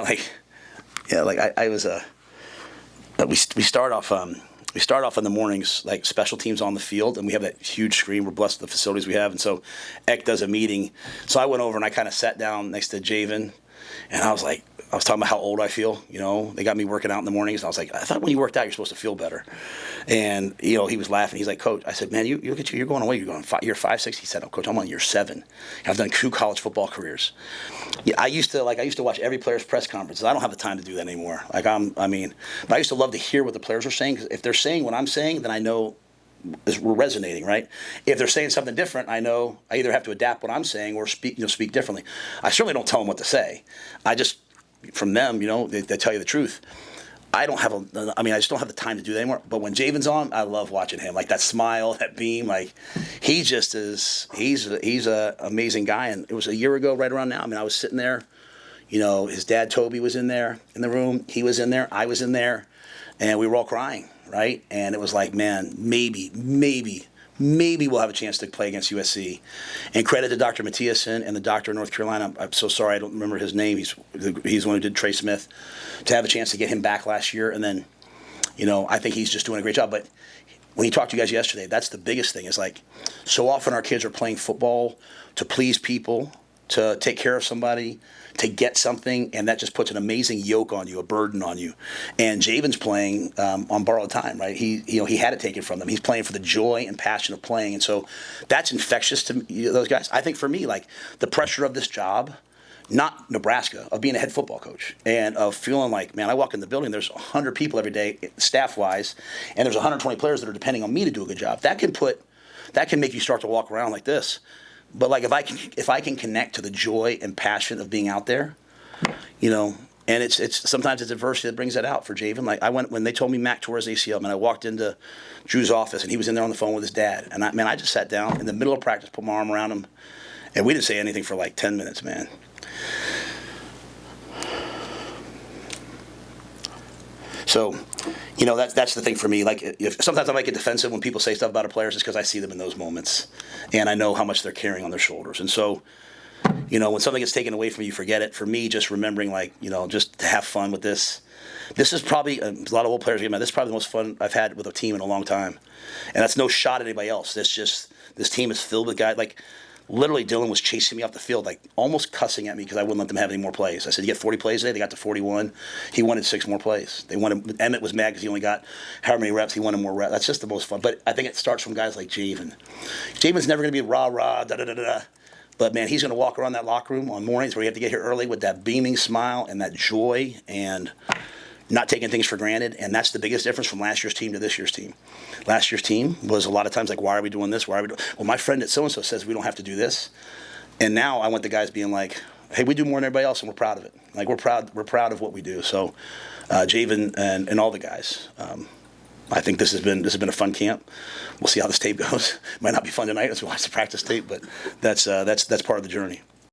I was we start off in the mornings, like special teams on the field, and we have that huge screen. We're blessed with the facilities we have, and so Eck does a meeting. So I went over and I kind of sat down next to Javin, and I was talking about how old I feel. They got me working out in the mornings, and I was like, I thought when you worked out, you're supposed to feel better. And he was laughing. He's like, Coach, I said, man, you look at you, you're going away. You're going year 5, 6. He said, oh, Coach, I'm on year 7. I've done 2 college football careers. Yeah, I used to watch every player's press conferences. I don't have the time to do that anymore. But I used to love to hear what the players are saying, because if they're saying what I'm saying, then I know we're resonating, right? If they're saying something different, I know I either have to adapt what I'm saying or speak differently. I certainly don't tell them what to say. I just, from them, they tell you the truth. I just don't have the time to do that anymore. But when Javin's on, I love watching him. Like that smile, that beam, he just is. He's a amazing guy. And it was a year ago, right around now. I was sitting there. His dad Toby was in there in the room. He was in there. I was in there, and we were all crying, right? And it was like, man, maybe we'll have a chance to play against USC. And credit to Dr. Mathiasen and the doctor in North Carolina. I'm so sorry I don't remember his name. He's the one who did Trey Smith, to have a chance to get him back last year. And then, I think he's just doing a great job. But when he talked to you guys yesterday, that's the biggest thing. Is like, so often our kids are playing football to please people, to take care of somebody, to get something, and that just puts an amazing yoke on you, a burden on you. And Javin's playing on borrowed time, right? He had it taken from them. He's playing for the joy and passion of playing, and so that's infectious to those guys. I think for me, like the pressure of this job, not Nebraska, of being a head football coach and of feeling like, man, I walk in the building, there's 100 people every day, staff-wise, and there's 120 players that are depending on me to do a good job. That can make you start to walk around like this. But like if I can connect to the joy and passion of being out there, and it's sometimes it's adversity that brings that out for Javin. Like when they told me Mac tore his ACL, man, I walked into Drew's office and he was in there on the phone with his dad, and I just sat down in the middle of practice, put my arm around him, and we didn't say anything for like 10 minutes, man. So, that's the thing for me. Like, sometimes I might get defensive when people say stuff about our players, just because I see them in those moments, and I know how much they're carrying on their shoulders. And so, when something gets taken away from you, forget it. For me, just remembering, just to have fun with this. This is probably a lot of old players get mad. This is probably the most fun I've had with a team in a long time, and that's no shot at anybody else. This team is filled with guys like. Literally, Dylan was chasing me off the field, like almost cussing at me because I wouldn't let them have any more plays. I said, you get 40 plays today? They got to 41. He wanted 6 more plays. Emmett was mad because he only got however many reps. He wanted more reps. That's just the most fun. But I think it starts from guys like Javin. Javin's never going to be rah-rah, da-da-da-da. But, man, he's going to walk around that locker room on mornings where you have to get here early with that beaming smile and that joy and not taking things for granted, and that's the biggest difference from last year's team to this year's team. Last year's team was a lot of times like, why are we doing this? Why are we doing? Well, my friend at so-and-so says we don't have to do this. And now I want the guys being like, hey, we do more than everybody else, and we're proud of it. Like, we're proud of what we do. So Javin and all the guys, I think this has been a fun camp. We'll see how this tape goes. Might not be fun tonight as we watch the practice tape, but that's part of the journey.